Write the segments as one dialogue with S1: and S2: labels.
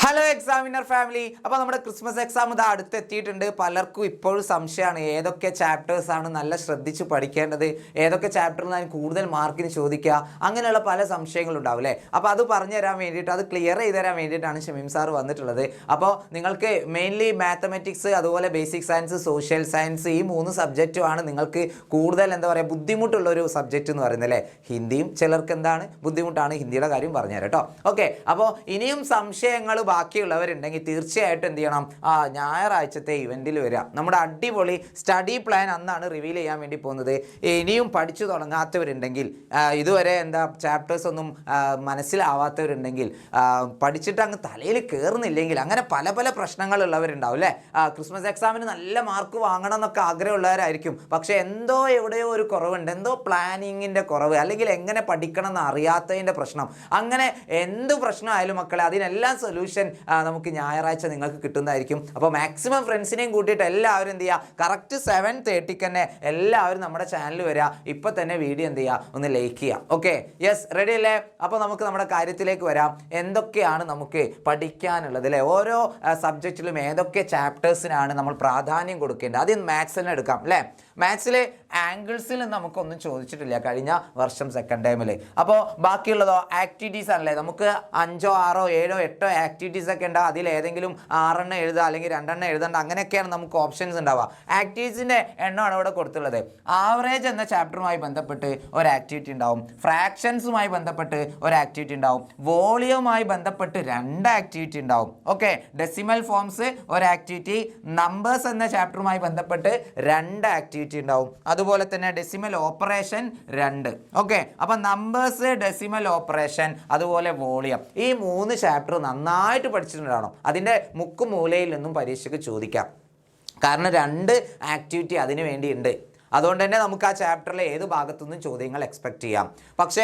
S1: Hello examiner family. അപ്പോൾ നമ്മുടെ Christmas exam ഇത് അടുത്തെത്തിയിട്ടുണ്ട്. പലർക്കും ഇപ്പോഴും സംശയമാണ് ഏതൊക്കെ ചാപ്റ്റേഴ്സാണ് നല്ല ശ്രദ്ധിച്ച് പഠിക്കേണ്ടത്, ഏതൊക്കെ ചാപ്റ്ററിൽ ഞാൻ കൂടുതൽ മാർക്കിന് ചോദിക്കുക, അങ്ങനെയുള്ള പല സംശയങ്ങളുണ്ടാവും അല്ലേ. അപ്പോൾ അത് പറഞ്ഞു തരാൻ വേണ്ടിയിട്ട്, അത് ക്ലിയർ ചെയ്ത് തരാൻ വേണ്ടിയിട്ടാണ് ഷമീം സാർ വന്നിട്ടുള്ളത്. അപ്പോൾ നിങ്ങൾക്ക് മെയിൻലി മാത്തമെറ്റിക്സ്, അതുപോലെ ബേസിക് സയൻസ്, സോഷ്യൽ സയൻസ്, ഈ 3 സബ്ജക്റ്റുമാണ് നിങ്ങൾക്ക് കൂടുതൽ എന്താ പറയുക ബുദ്ധിമുട്ടുള്ളൊരു സബ്ജക്റ്റ് എന്ന് പറയുന്നത് അല്ലേ. ഹിന്ദിയും ചിലർക്ക് എന്താണ് ബുദ്ധിമുട്ടാണ്, ഹിന്ദിയുടെ കാര്യം പറഞ്ഞുതരാം കേട്ടോ. ഓക്കെ, അപ്പോൾ ഇനിയും സംശയങ്ങൾ ബാക്കിയുള്ളവരുണ്ടെങ്കിൽ തീർച്ചയായിട്ടും എന്ത് ചെയ്യണം, ഞായറാഴ്ചത്തെ ഇവൻറ്റിൽ വരിക. നമ്മുടെ അടിപൊളി സ്റ്റഡി പ്ലാൻ അന്നാണ് റിവീൽ ചെയ്യാൻ വേണ്ടി പോകുന്നത്. ഇനിയും പഠിച്ചു തുടങ്ങാത്തവരുണ്ടെങ്കിൽ, ഇതുവരെ എന്താ ചാപ്റ്റേഴ്സ് ഒന്നും മനസ്സിലാവാത്തവരുണ്ടെങ്കിൽ, പഠിച്ചിട്ട് അങ്ങ് തലയിൽ കയറുന്നില്ലെങ്കിൽ, അങ്ങനെ പല പല പ്രശ്നങ്ങളുള്ളവരുണ്ടാവും അല്ലേ. ക്രിസ്മസ് എക്സാമിന് നല്ല മാർക്ക് വാങ്ങണം എന്നൊക്കെ ആഗ്രഹമുള്ളവരായിരിക്കും. പക്ഷേ എന്തോ എവിടെയോ ഒരു കുറവുണ്ട്, എന്തോ പ്ലാനിങ്ങിൻ്റെ കുറവ്, അല്ലെങ്കിൽ എങ്ങനെ പഠിക്കണം എന്ന് അറിയാത്തതിൻ്റെ പ്രശ്നം. അങ്ങനെ എന്ത് പ്രശ്നമായാലും മക്കളെ, അതിനെല്ലാം സൊല്യൂഷൻ നമുക്ക് ഞായറാഴ്ച നിങ്ങൾക്ക് കിട്ടുന്നതായിരിക്കും. അപ്പോൾ മാക്സിമം ഫ്രണ്ട്സിനെയും കൂട്ടിയിട്ട് എല്ലാവരും എന്ത് ചെയ്യുക, കറക്റ്റ് 7:30 തന്നെ എല്ലാവരും നമ്മുടെ ചാനൽ വരിക. ഇപ്പോൾ തന്നെ വീഡിയോ എന്ത് ചെയ്യുക, ഒന്ന് ലൈക്ക് ചെയ്യുക. ഓക്കെ, യെസ്, റെഡി അല്ലേ? അപ്പോൾ നമുക്ക് നമ്മുടെ കാര്യത്തിലേക്ക് വരാം. എന്തൊക്കെയാണ് നമുക്ക് പഠിക്കാനുള്ളത് അല്ലേ, ഓരോ സബ്ജക്റ്റിലും ഏതൊക്കെ ചാപ്റ്റേഴ്സിനാണ് നമ്മൾ പ്രാധാന്യം കൊടുക്കേണ്ടത്. ആദ്യം മാത്സിനെ എടുക്കാം അല്ലേ. മാത്സിൽ ആംഗിൾസിൽ നമുക്കൊന്നും ചോദിച്ചിട്ടില്ല കഴിഞ്ഞ വർഷം സെക്കൻഡ് ടൈമിൽ. അപ്പോൾ ബാക്കിയുള്ളതോ ആക്ടിവിറ്റീസ് ആണല്ലേ. നമുക്ക് 5, 6, 7, 8 ആക്ടിവിറ്റീസ് ഒക്കെ ഉണ്ടാവും. അതിൽ ഏതെങ്കിലും 6 എഴുതുക, അല്ലെങ്കിൽ 2 എഴുതേണ്ട, അങ്ങനെയൊക്കെയാണ് നമുക്ക് ഓപ്ഷൻസ് ഉണ്ടാവുക. ആക്ടിവിറ്റീസിൻ്റെ എണ്ണമാണ് ഇവിടെ കൊടുത്തുള്ളത്. ആവറേജ് എന്ന ചാപ്റ്ററുമായി ബന്ധപ്പെട്ട് ഒരു ആക്ടിവിറ്റി ഉണ്ടാവും, ഫ്രാക്ഷൻസുമായി ബന്ധപ്പെട്ട് ഒരു ആക്ടിവിറ്റി ഉണ്ടാവും, വോളിയവുമായി ബന്ധപ്പെട്ട് 2 ആക്ടിവിറ്റി ഉണ്ടാവും. ഓക്കെ, ഡെസിമൽ ഫോംസ് ഒരു ആക്ടിവിറ്റി, നമ്പേഴ്സ് എന്ന ചാപ്റ്ററുമായി ബന്ധപ്പെട്ട് 2 ആക്ടിവിറ്റി ഉണ്ടാവും. അതുപോലെ തന്നെ ഡെസിമൽ ഓപ്പറേഷൻ 2. ഓക്കെ, അപ്പം നമ്പേഴ്സ്, ഡെസിമൽ ഓപ്പറേഷൻ, അതുപോലെ വോളിയം, ഈ 3 ചാപ്റ്റർ നന്നായിട്ട് പഠിച്ചിട്ടുണ്ടാവണം. അതിൻ്റെ മുക്കും മൂലയിൽ നിന്നും പരീക്ഷയ്ക്ക് ചോദിക്കാം. കാരണം 2 ആക്ടിവിറ്റി അതിന് വേണ്ടിയുണ്ട്. അതുകൊണ്ട് തന്നെ നമുക്ക് ആ ചാപ്റ്ററിലെ ഏത് ഭാഗത്തുനിന്നും ചോദ്യങ്ങൾ എക്സ്പെക്ട് ചെയ്യാം. പക്ഷേ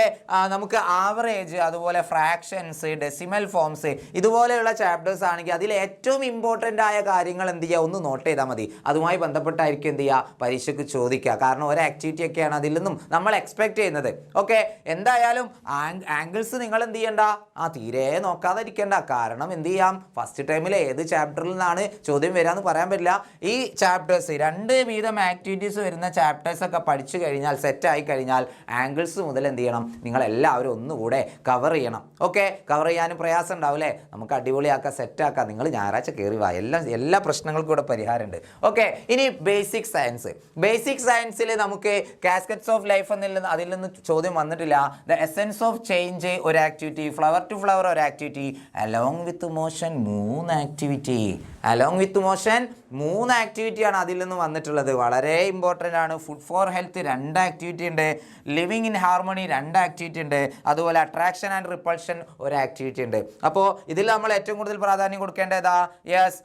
S1: നമുക്ക് ആവറേജ്, അതുപോലെ ഫ്രാക്ഷൻസ്, ഡെസിമൽ ഫോംസ്, ഇതുപോലെയുള്ള ചാപ്റ്റേഴ്സ് ആണെങ്കിൽ അതിൽ ഏറ്റവും ഇമ്പോർട്ടൻ്റ് ആയ കാര്യങ്ങൾ എന്ത് ചെയ്യുക, ഒന്ന് നോട്ട് ചെയ്താൽ മതി. അതുമായി ബന്ധപ്പെട്ടായിരിക്കും എന്ത് ചെയ്യുക, പരീക്ഷയ്ക്ക് ചോദിക്കുക. കാരണം ഒരു ആക്ടിവിറ്റി ഒക്കെയാണ് അതിൽ നിന്നും നമ്മൾ എക്സ്പെക്ട് ചെയ്യുന്നത്. ഓക്കെ, എന്തായാലും ആംഗിൾസ് നിങ്ങൾ എന്ത് ചെയ്യണ്ട, തീരെ നോക്കാതിരിക്കേണ്ട. കാരണം എന്ത് ചെയ്യാം, ഫസ്റ്റ് ടൈമിൽ ഏത് ചാപ്റ്ററിൽ നിന്നാണ് ചോദ്യം വരികയെന്ന് പറയാൻ പറ്റില്ല. ഈ ചാപ്റ്റേഴ്സ് 2 വീതം ആക്ടിവിറ്റീസ് വരുന്ന ചാപ്റ്റേഴ്സ് ഒക്കെ പഠിച്ചു കഴിഞ്ഞാൽ, സെറ്റായി കഴിഞ്ഞാൽ, ആംഗിൾസ് മുതൽ എന്ത് ചെയ്യണം, നിങ്ങളെല്ലാവരും ഒന്നുകൂടെ കവർ ചെയ്യണം. ഓക്കെ, കവർ ചെയ്യാനും പ്രയാസം ഉണ്ടാവും അല്ലേ. നമുക്ക് അടിപൊളിയാക്കാം, സെറ്റാക്കാം. നിങ്ങൾ ഞായറാഴ്ച കയറി വാ, എല്ലാ പ്രശ്നങ്ങൾക്കും ഇവിടെ പരിഹാരമുണ്ട്. ഓക്കെ, ഇനി ബേസിക് സയൻസ്. ബേസിക് സയൻസിൽ നമുക്ക് കാസ്കറ്റ്സ് ഓഫ് ലൈഫ് അതിൽ നിന്ന് ചോദ്യം വന്നിട്ടില്ല. ദ എസെൻസ് ഓഫ് ചേഞ്ച് ഒരു ആക്ടിവിറ്റി, ഫ്ലവർ ടു ഫ്ലവർ ഒരു activity, along with motion 3 activity. Along with motion 3 ആക്ടിവിറ്റിയാണ് അതിൽ നിന്ന് വന്നിട്ടുള്ളത്. വളരെ ഇമ്പോർട്ടൻ്റ് ആണ്. ഫുഡ് ഫോർ ഹെൽത്ത് 2 ആക്ടിവിറ്റി ഉണ്ട്, ലിവിങ് ഇൻ ഹാർമണി 2 ആക്ടിവിറ്റി ഉണ്ട്, അതുപോലെ അട്രാക്ഷൻ ആൻഡ് റിപ്പൾഷൻ ഒരു ആക്ടിവിറ്റി ഉണ്ട്. അപ്പോൾ ഇതിൽ നമ്മൾ ഏറ്റവും കൂടുതൽ പ്രാധാന്യം കൊടുക്കേണ്ടതാ, yes,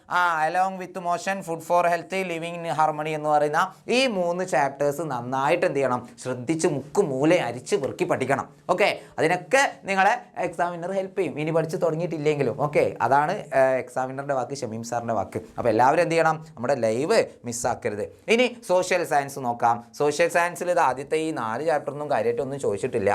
S1: along with motion, food for health, living in harmony എന്ന് പറയുന്ന ഈ 3 ചാപ്റ്റേഴ്സ് നന്നായിട്ട് എന്ത് ചെയ്യണം, ശ്രദ്ധിച്ച് മുക്കും മൂലയും അരിച്ച് പെറുക്കി പഠിക്കണം. ഓക്കെ, അതിനൊക്കെ നിങ്ങളെ എക്സാമിനർ ഹെൽപ്പ് ചെയ്യും, ഇനി പഠിച്ച് തുടങ്ങിയിട്ടില്ലെങ്കിലും. ഓക്കെ, അതാണ് എക്സാമിനറുടെ വാക്ക്, ഷമീം സാറിൻ്റെ വാക്ക്. അപ്പോൾ എല്ലാവരും എന്ത് ചെയ്യണം, നമ്മുടെ ലൈവ് മിസ്സാക്കരുത്. ഇനി സോഷ്യൽ സയൻസ് നോക്കാം. സോഷ്യൽ സയൻസിൽ ഇത് ആദ്യത്തെ ഈ 4 ചാപ്റ്ററൊന്നും കാര്യമായിട്ടൊന്നും ചോദിച്ചിട്ടില്ല.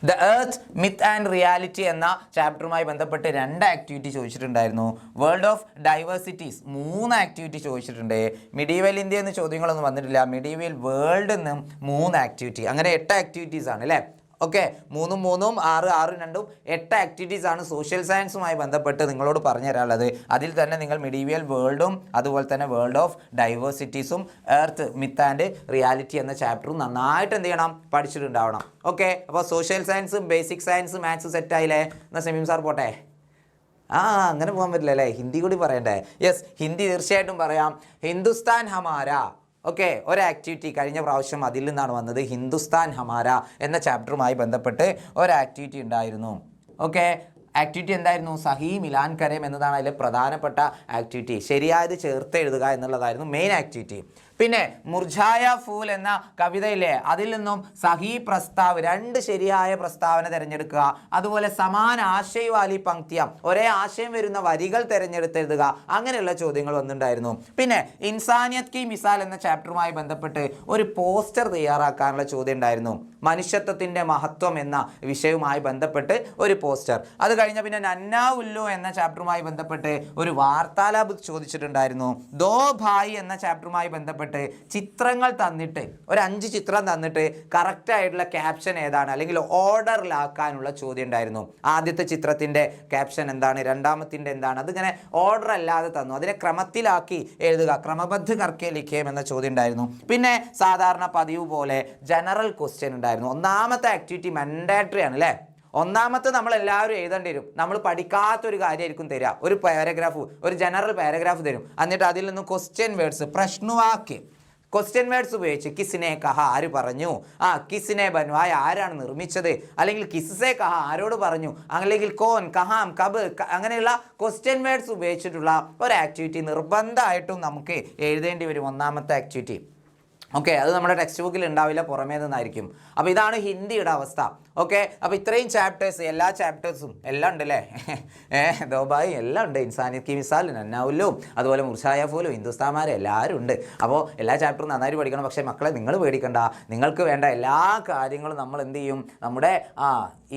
S1: The earth myth and reality എന്ന ചാപ്റ്ററുമായി ബന്ധപ്പെട്ട് 2 ആക്ടിവിറ്റി ചോദിച്ചിട്ടുണ്ടായിരുന്നു. വേൾഡ് ഓഫ് ഡൈവേഴ്സിറ്റീസ് 3 ആക്ടിവിറ്റി ചോദിച്ചിട്ടുണ്ട്. മിഡീവൽ ഇന്ത്യ എന്ന് ചോദ്യങ്ങളൊന്നും വന്നിട്ടില്ല. മിഡീവൽ വേൾഡ് എന്ന് 3 ആക്ടിവിറ്റി, അങ്ങനെ 8 ആക്ടിവിറ്റീസ് ആണ് അല്ലേ. ഓക്കെ, 3 3 6 6 2 8 ആക്ടിവിറ്റീസ് ആണ് സോഷ്യൽ സയൻസുമായി ബന്ധപ്പെട്ട് നിങ്ങളോട് പറഞ്ഞു തരാനുള്ളത്. അതിൽ തന്നെ നിങ്ങൾ മിഡീവിയൽ വേൾഡും, അതുപോലെ തന്നെ വേൾഡ് ഓഫ് ഡൈവേഴ്സിറ്റീസും, എർത്ത് മിത്ത് ആൻഡ് റിയാലിറ്റി എന്ന ചാപ്റ്ററും നന്നായിട്ട് എന്ത് ചെയ്യണം, പഠിച്ചിട്ടുണ്ടാവണം. ഓക്കെ, അപ്പോൾ സോഷ്യൽ സയൻസും ബേസിക് സയൻസ് മാത്സ് സെറ്റായില്ലേ. എന്നാൽ ഷമീം സാർ പോട്ടെ. അങ്ങനെ പോകാൻ പറ്റില്ല അല്ലേ, ഹിന്ദി കൂടി പറയണ്ടേ. യെസ്, ഹിന്ദി തീർച്ചയായിട്ടും പറയാം. ഹിന്ദുസ്ഥാൻ ഹമാര. ഓക്കെ, ഒരു ആക്ടിവിറ്റി കഴിഞ്ഞ പ്രാവശ്യം അതിൽ നിന്നാണ് വന്നത്. ഹിന്ദുസ്ഥാൻ ഹമാര എന്ന ചാപ്റ്ററുമായി ബന്ധപ്പെട്ട് ഒരു ആക്ടിവിറ്റി ഉണ്ടായിരുന്നു. ഓക്കെ, ആക്ടിവിറ്റി എന്തായിരുന്നു, സഹി മിലാൻ കരേം എന്നതാണ് അതിലെ പ്രധാനപ്പെട്ട ആക്ടിവിറ്റി. ശരിയായത് ചേർത്ത് എഴുതുക എന്നുള്ളതായിരുന്നു മെയിൻ ആക്ടിവിറ്റി. പിന്നെ മുർജായ ഫൂൽ എന്ന കവിതയിലെ അതിൽ നിന്നും സഹി പ്രസ്താവ് 2 ശരിയായ പ്രസ്താവന തിരഞ്ഞെടുക്കുക. അതുപോലെ സമാന ആശയ വാലി പങ്ക്തിയ ഒരേ ആശയം വരുന്ന വരികൾ തിരഞ്ഞെടുത്തെഴുതുക. അങ്ങനെയുള്ള ചോദ്യങ്ങൾ വന്നിട്ടുണ്ടായിരുന്നു. പിന്നെ ഇൻസാനിയത് കി മിസാൽ എന്ന ചാപ്റ്ററുമായി ബന്ധപ്പെട്ട് ഒരു പോസ്റ്റർ തയ്യാറാക്കാനുള്ള ചോദ്യം ഉണ്ടായിരുന്നു. മനുഷ്യത്വത്തിന്റെ മഹത്വം എന്ന വിഷയവുമായി ബന്ധപ്പെട്ട് ഒരു പോസ്റ്റർ. അത് കഴിഞ്ഞ പിന്നെ നന്നാ ഉല്ലു എന്ന ചാപ്റ്ററുമായി ബന്ധപ്പെട്ട് ഒരു വാർത്താലാപ് ചോദിച്ചിട്ടുണ്ടായിരുന്നു. ദോ ഭായി എന്ന ചാപ്റ്ററുമായി ബന്ധപ്പെട്ട് ചിത്രങ്ങൾ തന്നിട്ട് ഒരു 5 ചിത്രം തന്നിട്ട് കറക്റ്റ് ആയിട്ടുള്ള ക്യാപ്ഷൻ ഏതാണ് അല്ലെങ്കിൽ ഓർഡറിലാക്കാനുള്ള ചോദ്യം ഉണ്ടായിരുന്നു. ആദ്യത്തെ ചിത്രത്തിന്റെ ക്യാപ്ഷൻ എന്താണ്, രണ്ടാമത്തിന്റെ എന്താണ്, അതിങ്ങനെ ഓർഡർ അല്ലാതെ തന്നു. അതിനെ ക്രമത്തിലാക്കി എഴുതുക, ക്രമബദ്ധ കർക്കെ ലിഖേം എന്ന ചോദ്യം ഉണ്ടായിരുന്നു. പിന്നെ സാധാരണ പതിവ് പോലെ ജനറൽ ക്വസ്റ്റ്യൻ ഉണ്ടായിരുന്നു. ഒന്നാമത്തെ ആക്ടിവിറ്റി മാൻഡേറ്ററി ആണ് അല്ലേ. ഒന്നാമത്തെ നമ്മൾ എല്ലാവരും എഴുതേണ്ടി വരും. നമ്മൾ പഠിക്കാത്തൊരു കാര്യമായിരിക്കും തരിക. ഒരു പാരഗ്രാഫ്, ഒരു ജനറൽ പാരഗ്രാഫ് തരും. എന്നിട്ട് അതിൽ നിന്ന് ക്വസ്റ്റ്യൻ വേർഡ്സ്, പ്രശ്നവാക്യം, ക്വസ്റ്റ്യൻ വേർഡ്സ് ഉപയോഗിച്ച് കിസിനെ കഹ ആര് പറഞ്ഞു, കിസിനെ ബൻവായ ആരാണ് നിർമ്മിച്ചത്, അല്ലെങ്കിൽ കിസ്സെ കഹ ആരോട് പറഞ്ഞു, അല്ലെങ്കിൽ കോൻ കഹാം കബ് അങ്ങനെയുള്ള ക്വസ്റ്റ്യൻ വേർഡ്സ് ഉപയോഗിച്ചിട്ടുള്ള ഒരു ആക്ടിവിറ്റി നിർബന്ധമായിട്ടും നമുക്ക് എഴുതേണ്ടി വരും. ഒന്നാമത്തെ ആക്ടിവിറ്റി. ഓക്കെ, അത് നമ്മുടെ ടെക്സ്റ്റ് ബുക്കിൽ ഉണ്ടാവില്ല, പുറമേ നിന്നായിരിക്കും. അപ്പോൾ ഇതാണ് ഹിന്ദിയുടെ അവസ്ഥ. ഓക്കെ, അപ്പോൾ ഇത്രയും ചാപ്റ്റേഴ്സ്, എല്ലാ ചാപ്റ്റേഴ്സും എല്ലാം ഉണ്ട് അല്ലേ. ദോബായി എല്ലാം ഉണ്ട്. ഇൻസാനിയത് കി മിസാൽ, നന്നാ ഉല്ലു, അതുപോലെ മുർഷായ ഫൂലും, ഹിന്ദുസ്ഥാന്മാരും എല്ലാവരും ഉണ്ട്. അപ്പോൾ എല്ലാ ചാപ്റ്ററും നന്നായിട്ട് പഠിക്കണം. പക്ഷേ മക്കളെ നിങ്ങൾ പേടിക്കണ്ട, നിങ്ങൾക്ക് വേണ്ട എല്ലാ കാര്യങ്ങളും നമ്മൾ എന്ത് ചെയ്യും, നമ്മുടെ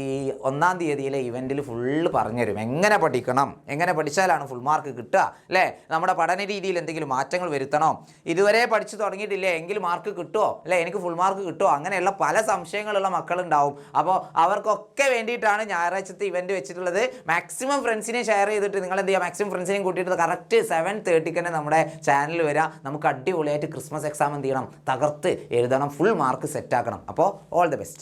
S1: ഈ 1-ാം തീയതിയിലെ ഇവൻറ്റിൽ ഫുള്ള് പറഞ്ഞുതരും. എങ്ങനെ പഠിക്കണം, എങ്ങനെ പഠിച്ചാലാണ് ഫുൾ മാർക്ക് കിട്ടുക അല്ലേ. നമ്മുടെ പഠന രീതിയിൽ എന്തെങ്കിലും മാറ്റങ്ങൾ വരുത്തണോ, ഇതുവരെ പഠിച്ചു തുടങ്ങിയിട്ടില്ലേ എങ്കിൽ മാർക്ക് കിട്ടുമോ അല്ലേ, എനിക്ക് ഫുൾ മാർക്ക് കിട്ടുമോ, അങ്ങനെയുള്ള പല സംശയങ്ങളുള്ള മക്കളുണ്ടാവും. അപ്പോൾ അവർക്കൊക്കെ വേണ്ടിയിട്ടാണ് ഞായറാഴ്ചത്തെ ഇവൻറ്റ് വെച്ചിട്ടുള്ളത്. മാക്സിമം ഫ്രണ്ട്സിനെ ഷെയർ ചെയ്തിട്ട് നിങ്ങൾ എന്ത് ചെയ്യുക, മാക്സിമം ഫ്രണ്ട്സിനെയും കൂട്ടിയിട്ട് കറക്റ്റ് 7:30 തന്നെ നമ്മുടെ ചാനലിൽ വരിക. നമുക്ക് അടിപൊളിയായിട്ട് ക്രിസ്മസ് എക്സാം എന്ത് ചെയ്യണം, തകർത്ത് എഴുതണം, ഫുൾ മാർക്ക് സെറ്റാക്കണം. അപ്പോൾ ഓൾ ദി ബെസ്റ്റ്.